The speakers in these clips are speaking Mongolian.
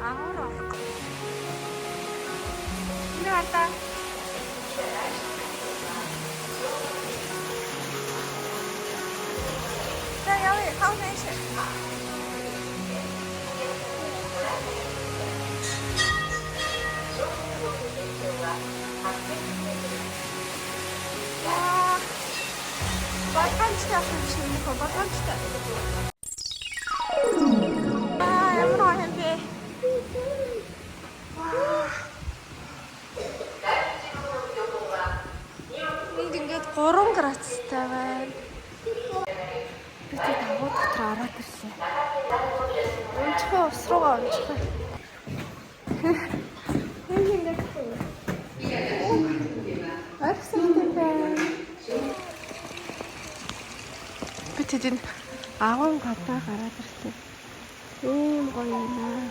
Агуур орохгүй. Энэ хардаа. За явъя, хав нэш. Батганчтай авах юм шиг нөхөө батганчтай. Ямар юм бэ? Энд ингээд 3 градустай байна. Би тэг агуу дотор ороод ирлээ. Унчихаа ус руугаа унчихаа. Энд ингээд арсан байна. Би тэд агуун гадаа гараад ирлээ. Ийм гоё юм аа.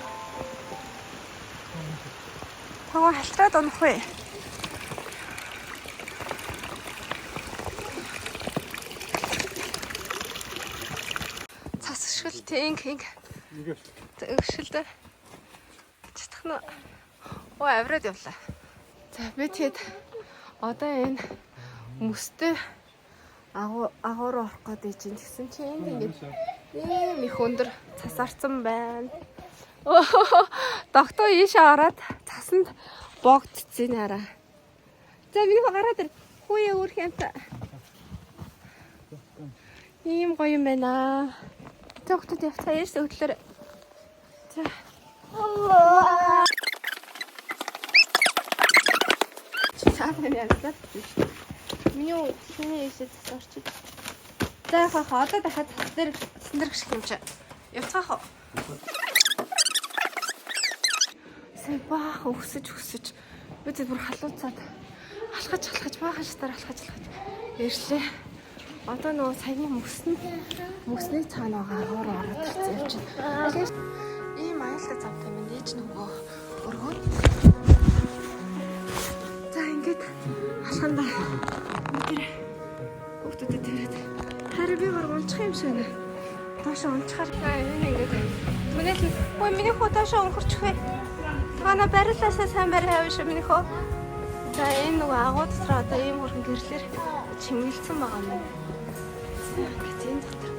Тага халтраад унах вэ? Цас шил тэнк. Өгшөлдөө. Чадах нь. Оо авраад явлаа. За би тэгэд одоо энэ мөстэй агуур орох гээд ижин тэгсэн чи энд ингээд ийм их өндөр цас арцсан байна. Доктор ийшээ ороод цасанд богдчихсэн хараа. За би гараад ир. Хүүе өөр хэмт. Ийм гоё юм байна. Доктор явцгаа ярьж өглөөр. За. Аллаа. Чаавны яагаад биш. Миний шинэ ийшээ цас орчих. За хаа одоо дахиад цас дээр сэнэрх шиг юм чи. Явцгаах уу? Сэй баах өсөж бид бүр халууцаад алхаж баахаштаар алхаж ирлээ. Одоо нөгөө саяны мөсний цаана байгаа агуур ороод ирсэн юм чинь. Ийм аюултай завтай минь ээж нөгөө өргөө. За ингээд алхандаа тэр хүүхдүүдэд тэрээд харин би баг унчих юм шиг нэ. Доошо унчихаар энэ ингээд миний хүү доошо өнгөрчих вэ? Тана барилаасаа сайн барай авш миний хөө. За энэ нөгөө агуу дотор одоо ийм хөргөн гэрлэр чимгэлцэн байгаа юм. Гэт энэ дотор.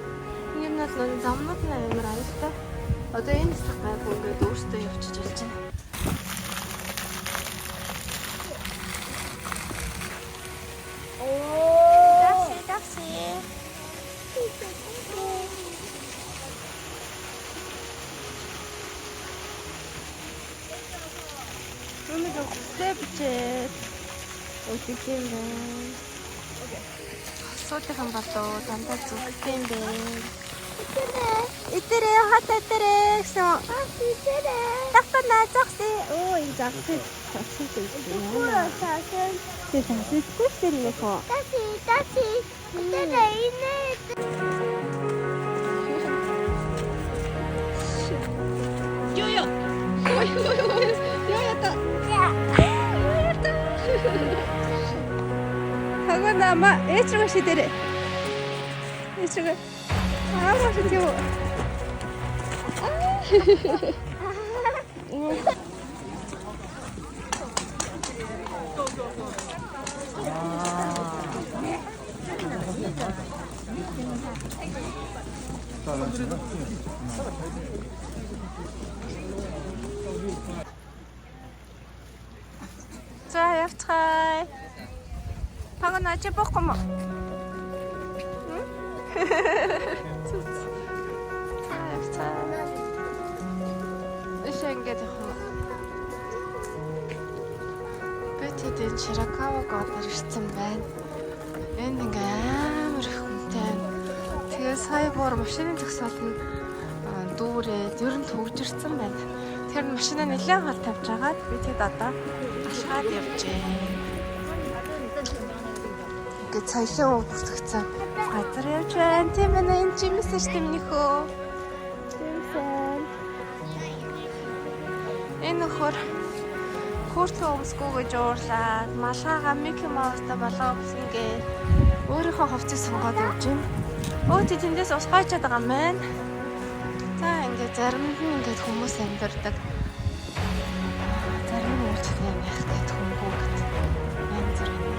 Энэ нь бол замнууд нь амар аюултай. Одоо энэ хэсэг гайгүй ингээд өөртөө явчихж болж байна. Такси. Өнөөдөр хөстэй бичээд өгдөг юм байна. Суудхан болоо дандаа зүгтэй юм байна. Итэрээ хат итэрээ гэсэн. Итэрээ. Тахтана зогсё. Оо энэ зогсё. Тэсэхгүй сэрнэ хоо. Таси. Итэрээ инээ. Йо. Ой. Хагана эчрэг шидэрэ. Эчрэг. Маш тийм. За явцгаая. Пагана чи бохгүй мó. Явцгаа. Эшэнгээд явах. Бэтидэн Ширакаваг ордор ирсэн байна. Энд ингээ амар их хүнтэй. Тэгээ сая бор машины зогсоол нь дүүрээд ер нь төгжирсэн байна. Тэр машинаа нэлээд гал тавьж агаад би тэгэд одоо алхаад явжээ. Ингээд цаялан бүртгэгдсэн газар явж байна. Тийм байна. Энэ чимээсээ ч тэмнэхөө. Тэмсэн. Энэ нөхөр хөртөө өмсгөө гэж уурлаад малгайгаа Мики Маустай болгоо гэсэн гээ. Өөрийнхөө хувцсыг сонгоод явж байна. Өө тэндээс ус гойчод байгаа юм байна. За ингээд Зарим нь ингээд хүмүүс амьдардаг. Зарим нь уучлал юм яах гээд хүмүүгүй гэдэг. Янз бүр юм.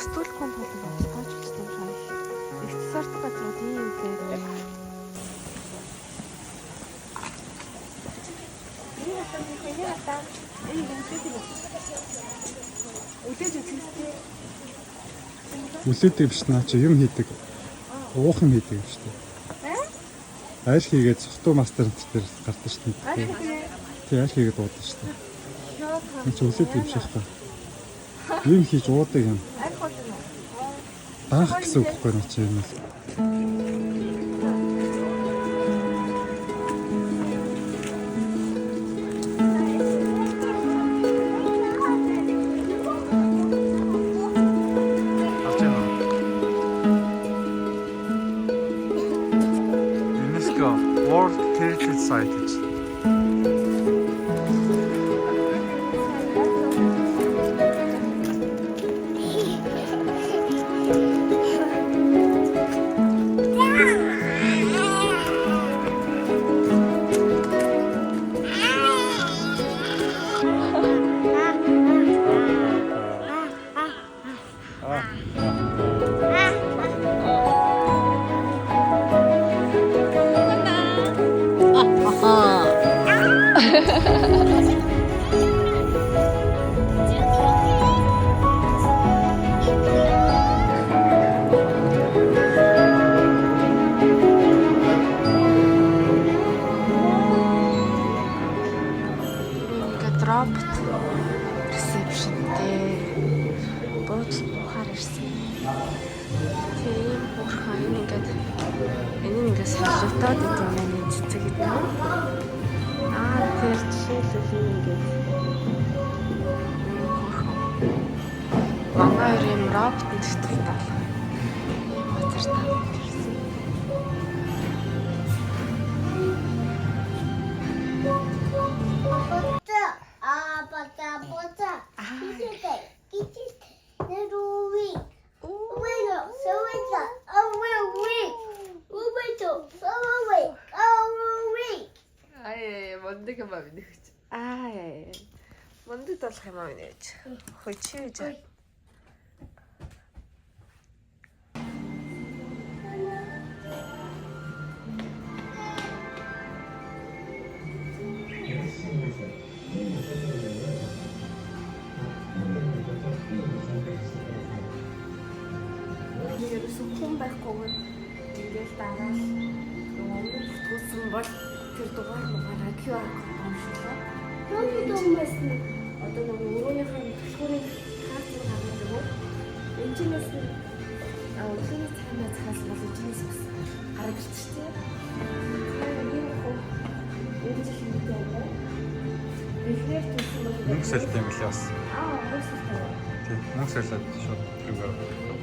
Стулкон болов тааж үзсэн шал. Их сорт газар тийм байдаг. Үлээдэг биш наа чи юм хийдэг. Уухан хийдэг юм шүү дээ. Айл хийгээд сохтуу мастер дээр гардаг шүү дээ. Тий айл хийгээд уудаг шүү дээ. Чи үлээдэг юм шиг байна. Юм хийж уудаг юм. Даах гэсэн үг байхгүй наа чи юм. UNESCO World Heritage Site гэж. Робот ресепшн дээр буудлын бухаар ирсэн. Тийм бурхан ингээд солиотоод идэв миний цэцэг гэдэг. Тэр жишээлбэл ингээд манай юм робот нэгтгэл тал. Ийм газар тал ирсэн. Мондөг юм аа минь гэж. Мондөд болох юм аа минь гэж. Хой чи гэж. Ерөөсөө хүн байхгүйгээр ингээд дараа өмнө бүтгүүлсэн бол тэр дугаараа QR код онцлоо. Юу байсан? Одоо нэг өрөөнийхөө төлхөрийн картыг хараад өгөө. Энэчнээс өглөөний цаанаа цаас бол энэчнээс гараад ирчихсэн. Энэ жил мэдээ байна. Эхлээд төлсөн бол Мөнгө сэлтэй юм лээ бас. мөнгө сэлтэй. Тийм мөнгө сэлээд шууд тэрүүгээр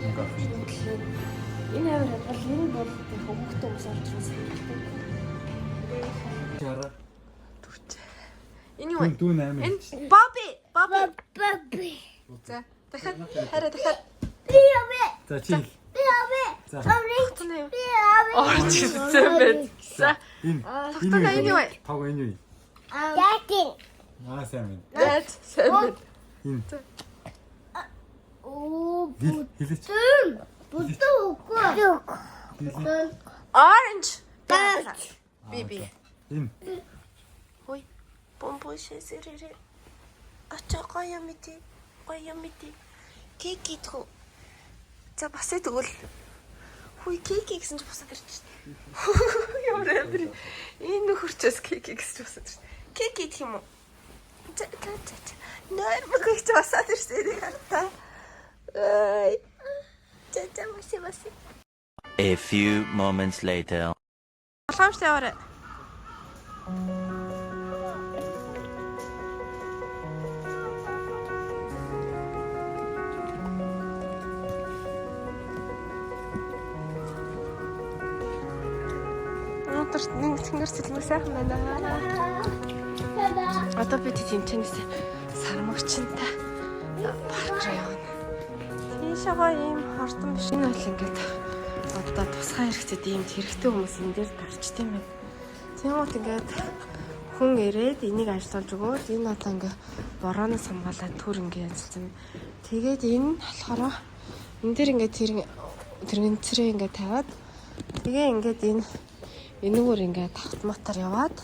мөнгө авчихсан. Энэ аваар бол энэ бол хөвгтөө ус орж ирсэн. Яра. Энэ юу вэ? Дүүн амин. Энэ Бобби. За, дахиад хараа дахиад. За чи. За. Орчихсан байт. За. Энэ юу вэ? Таг энэ юу? Яаkin. Сайн байна. Сайн. Энэ. Хэлээч. Бутуу. Orange. Биби. Энэ. Хой. Помпошэсэрэ. Ачаа гоё мэти. Кеки тхөө. За бас тэгвэл. Хүй кеки гэсэн чи босоод ирчихсэн. Ямар амир. Энэ нөхөрчөөс кеки гэж босоод ирсэн. Кеки гэх юм уу? За. Нэр мэгч босоод ирсэн нэг хата. Ай. За. A few moments later. Боломжтой яваарай. Өнөөдөр нэг тэнгэр цэлмэг сайхан байна. Одоо бид тэнцэнээс сармагчтай парк руу явна. Тийшээ ийм хортон биш. Энэ бол ингээд одоо тусгай хэрэгцээд ийм хэрэгтэй хүмүүс энэ дээр тарч тийм байна. Тэгмээд ингээд хүн ирээд энийг ажиллаж өгөөд энэ одоо ингээд борооноос хамгаалаад түр ингээд янзлсан. Тэгээд энэ болохоор энэ дээр ингээд тэрэгцрээ ингээд тавиад тэгээ ингээд энэгээр ингээд автоматар яваад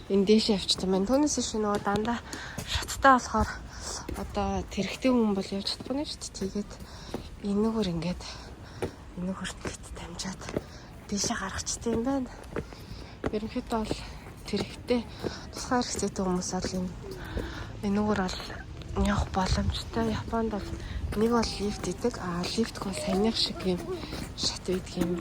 энэ дээшээ явчихсан байна. Түүнээс биш нөгөө дандаа шаттай болохоор одоо тэрэгтэй хүн бол явж чадахгүй шүү дээ. Тэгээд энэгээр ингээд дамжаад дээшээ гаргачихсан юм байна. Ерөнхийдөө бол тэрэгтэй тусгай хэрэгцээтэй хүмүүс бол энэгээр бол явах боломжтой. Японд бол нэг бол лифт идэг, лифтг бол саяных шиг юм шат байдаг юм.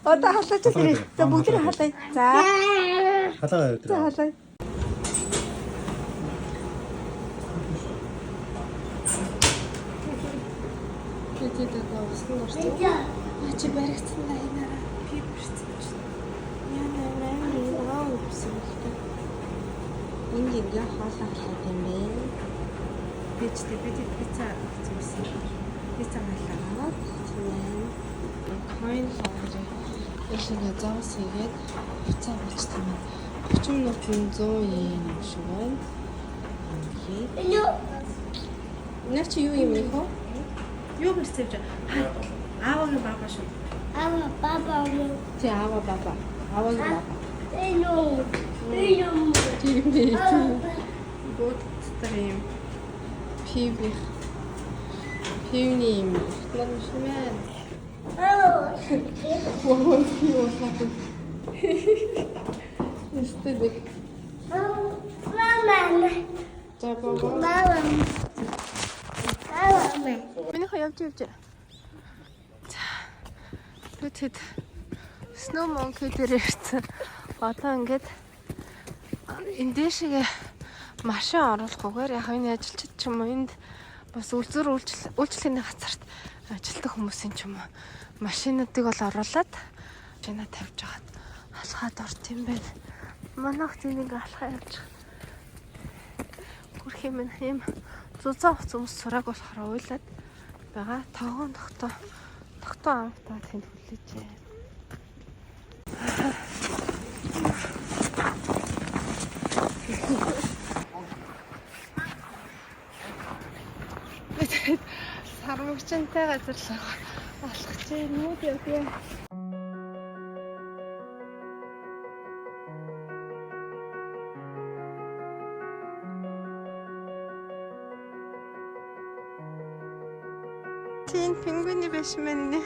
Одоо халаач тэрийг. За бүгдээ халаа. За. Халаа. За халаа. Тэгээд усан орсон. Чи баригдсан да энараа. Би бүрсэн чинь. Яа гэсэн юм. Ингээ хоолоо халаад юм бэ. Бичтэй пицца хийсэн. Пицца халаад тийм. Coin fold. Эхлээд зоос хийгээд пицца бичсэн юм. 30 минутын 100 yen шиг байна. Наач юу юм бэ хөө? Юу хэлсэж байна? Аавын баба шүү. Аава баба. Ти аава баба. Аавын баба. Эйно. Тийм. Гот стрим. Пивний юм. Ломшмэн. Вот его слапы. Эстетик. Мама. Мама. Миний явж. Тэт Snow Monkey дээр ирсэн. Одоо ингээд энэ дэшигээ машин оруулахгүйгээр яг энэ ажилчид ч юм уу энд бас үйлчлэлийн газарт ажилтдаг хүмүүсийн ч юм уу машинуудыг бол оруулаад машина тавьж хагаад алхаад орт юм байна. Манайх тэнийг алхаа явж хүрх юм юм зузаан хүмүүс сураг болохоор уйлаад байгаа. Тогоон тогтоо амтаа тэнд хүлээжээ. Сармагчтай газар л алах чи нүүд яа. Тийм пингвиний биш мэн нэ.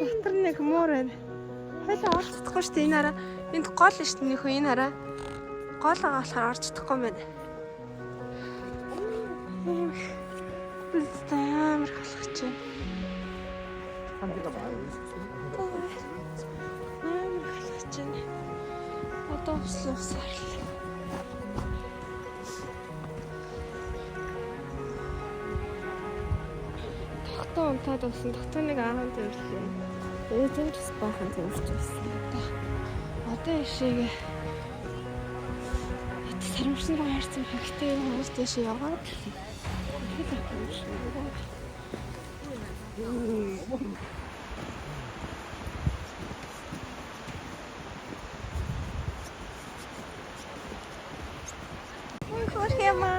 Дотор нэг муур байна. Хойлоо орж чадахгүй шүү дээ энэ хараа. Энд гол нь шүү дээ нөхөө энэ хараа. Гол байгаа болохоор орж чадахгүй юм байна. Бүлтэй амар халах чинь. Амар халах чинь. Одоо уусаар л. Тогтоо унтаад байсан. Тогтооныг аахан төвлөө. Өөдөөс баахан төвлөж байсан. Одоо ишээгээ сарамжсан руу хайрцсан хэрэгтэй хүмүүс дэше яваад. Ой, хөрхема.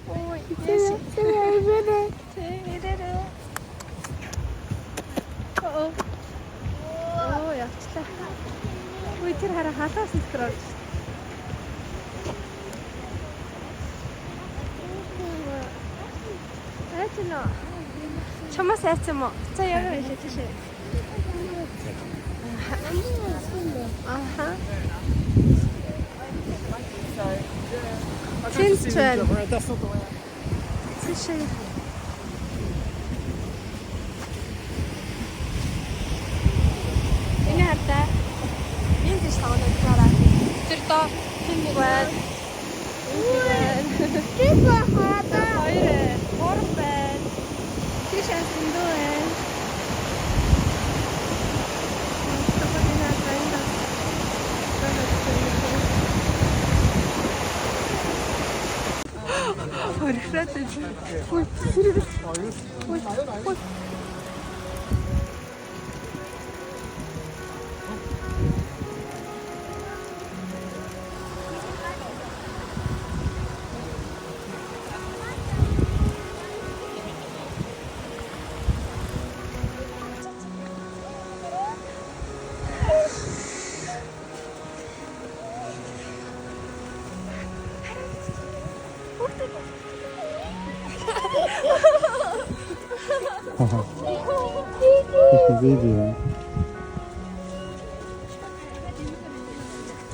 Ой, дэше. Оо, явчлаа. Ой, тэр хараа халаас нутгаар орж. Айцно. Чамаас айцсан мó. За яг хэлээ тийшээ. Аха. Тинчэн. Тийшээ. Энэ хартаа. Энд тийш таваад. Тэр доо тэн нэг байна. Тэр хата. Хоёр. Гурав байна. Тийш андуу байна. Хорхраад байна. Ой, ой. Видео.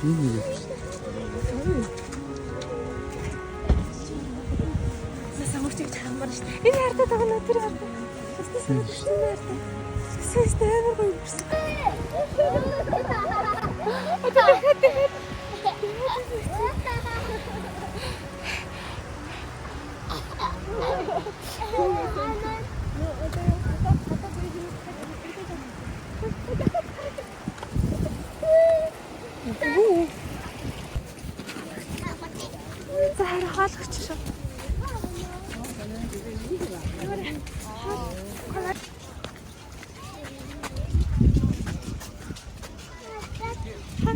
Видео. Засамгчиг чамбар шүү дээ. Энэ хартаа тагнаа тэр хартаа. Сэстэй амар гоё ирсэн. За хаалгач шүү.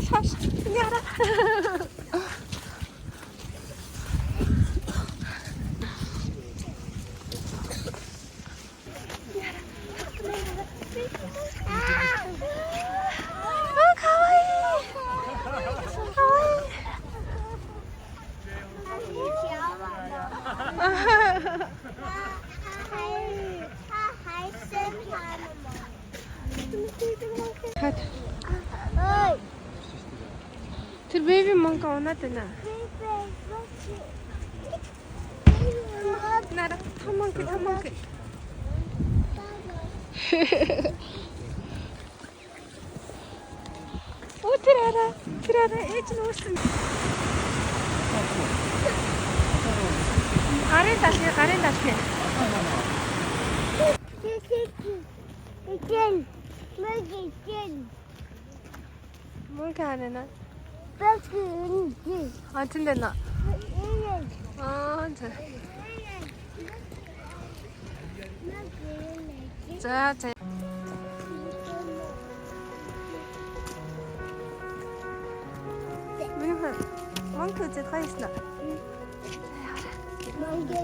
Хаш. Яра. Тэр бэби монка унаад байна. Нара таманг. Оо тэр арай ээж нь өөрсөн. Гарын талхи. Монка анана. Атендена. За. За. Монка зэт хайсна. Монка